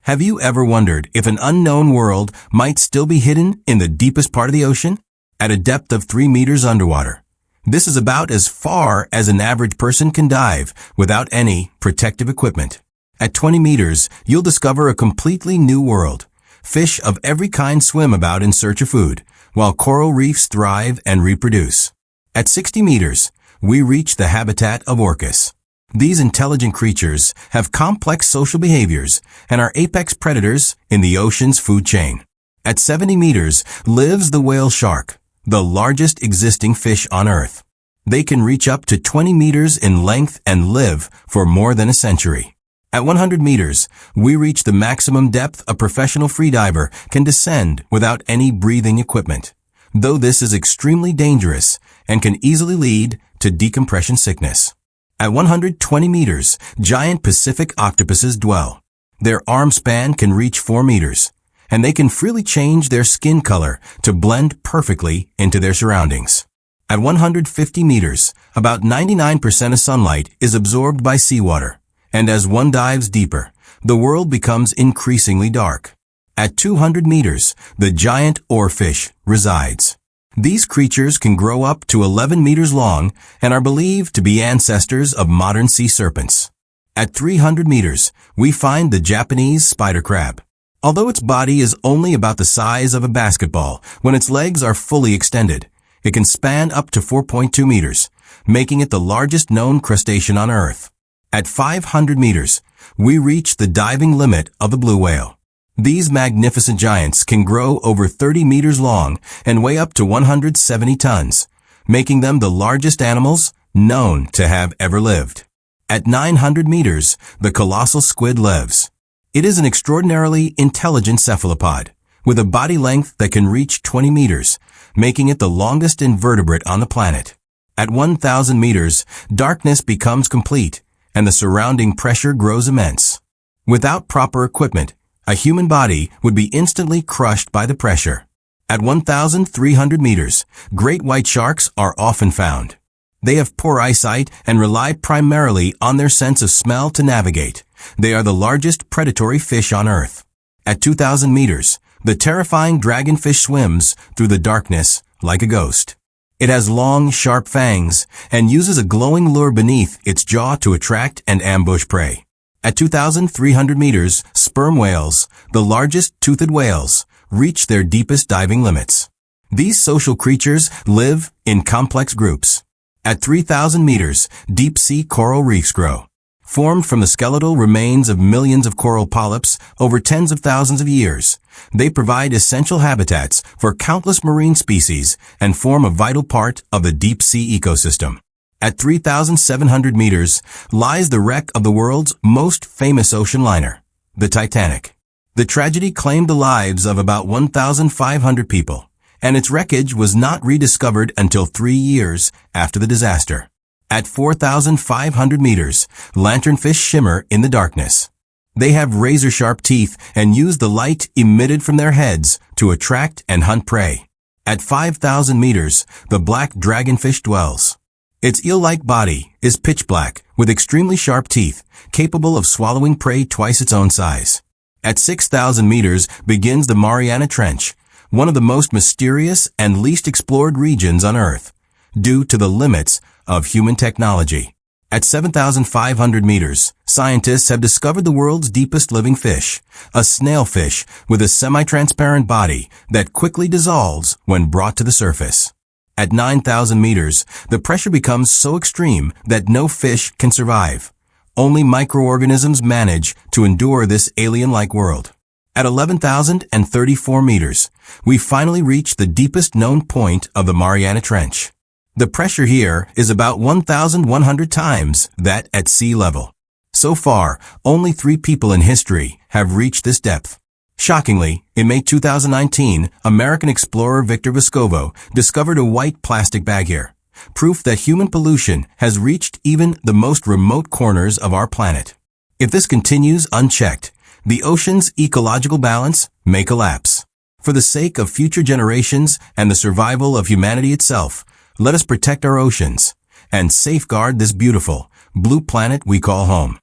Have you ever wondered if an unknown world might still be hidden in the deepest part of the ocean? At a depth of 3 meters underwater. This is about as far as an average person can dive without any protective equipment. At 20 meters, you'll discover a completely new world. Fish of every kind swim about in search of food, while coral reefs thrive and reproduce. At 60 meters, we reach the habitat of orcas. These intelligent creatures have complex social behaviors and are apex predators in the ocean's food chain. At 70 meters lives the whale shark, the largest existing fish on Earth. They can reach up to 20 meters in length and live for more than a century. At 100 meters, we reach the maximum depth a professional freediver can descend without any breathing equipment, though this is extremely dangerous and can easily lead to decompression sickness. At 120 meters, giant Pacific octopuses dwell. Their arm span can reach 4 meters, and they can freely change their skin color to blend perfectly into their surroundings. At 150 meters, about 99% of sunlight is absorbed by seawater, and as one dives deeper, the world becomes increasingly dark. At 200 meters, the giant oarfish resides. These creatures can grow up to 11 meters long and are believed to be ancestors of modern sea serpents. At 300 meters, we find the Japanese spider crab. Although its body is only about the size of a basketball, when its legs are fully extended, it can span up to 4.2 meters, making it the largest known crustacean on Earth. At 500 meters, we reach the diving limit of the blue whale. These magnificent giants can grow over 30 meters long and weigh up to 170 tons, making them the largest animals known to have ever lived. At 900 meters, the colossal squid lives. It is an extraordinarily intelligent cephalopod, with a body length that can reach 20 meters, making it the longest invertebrate on the planet. At 1,000 meters, darkness becomes complete, and the surrounding pressure grows immense. Without proper equipment, a human body would be instantly crushed by the pressure. At 1,300 meters, great white sharks are often found. They have poor eyesight and rely primarily on their sense of smell to navigate. They are the largest predatory fish on Earth. At 2,000 meters, the terrifying dragonfish swims through the darkness like a ghost. It has long, sharp fangs and uses a glowing lure beneath its jaw to attract and ambush prey. At 2,300 meters, sperm whales, the largest toothed whales, reach their deepest diving limits. These social creatures live in complex groups. At 3,000 meters, deep-sea coral reefs grow. Formed from the skeletal remains of millions of coral polyps over tens of thousands of years, they provide essential habitats for countless marine species and form a vital part of the deep-sea ecosystem. At 3,700 meters lies the wreck of the world's most famous ocean liner, the Titanic. The tragedy claimed the lives of about 1,500 people, and its wreckage was not rediscovered until 3 years after the disaster. At 4,500 meters, lanternfish shimmer in the darkness. They have razor-sharp teeth and use the light emitted from their heads to attract and hunt prey. At 5,000 meters, the black dragonfish dwells. Its eel-like body is pitch black with extremely sharp teeth, capable of swallowing prey twice its own size. At 6,000 meters begins the Mariana Trench, one of the most mysterious and least explored regions on Earth, due to the limits of human technology. At 7,500 meters, scientists have discovered the world's deepest living fish, a snailfish with a semi-transparent body that quickly dissolves when brought to the surface. At 9,000 meters, the pressure becomes so extreme that no fish can survive. Only microorganisms manage to endure this alien-like world. At 11,034 meters, we finally reach the deepest known point of the Mariana Trench. The pressure here is about 1,100 times that at sea level. So far, only 3 people in history have reached this depth. Shockingly, in May 2019, American explorer Victor Vescovo discovered a white plastic bag here, proof that human pollution has reached even the most remote corners of our planet. If this continues unchecked, the ocean's ecological balance may collapse. For the sake of future generations and the survival of humanity itself, let us protect our oceans and safeguard this beautiful, blue planet we call home.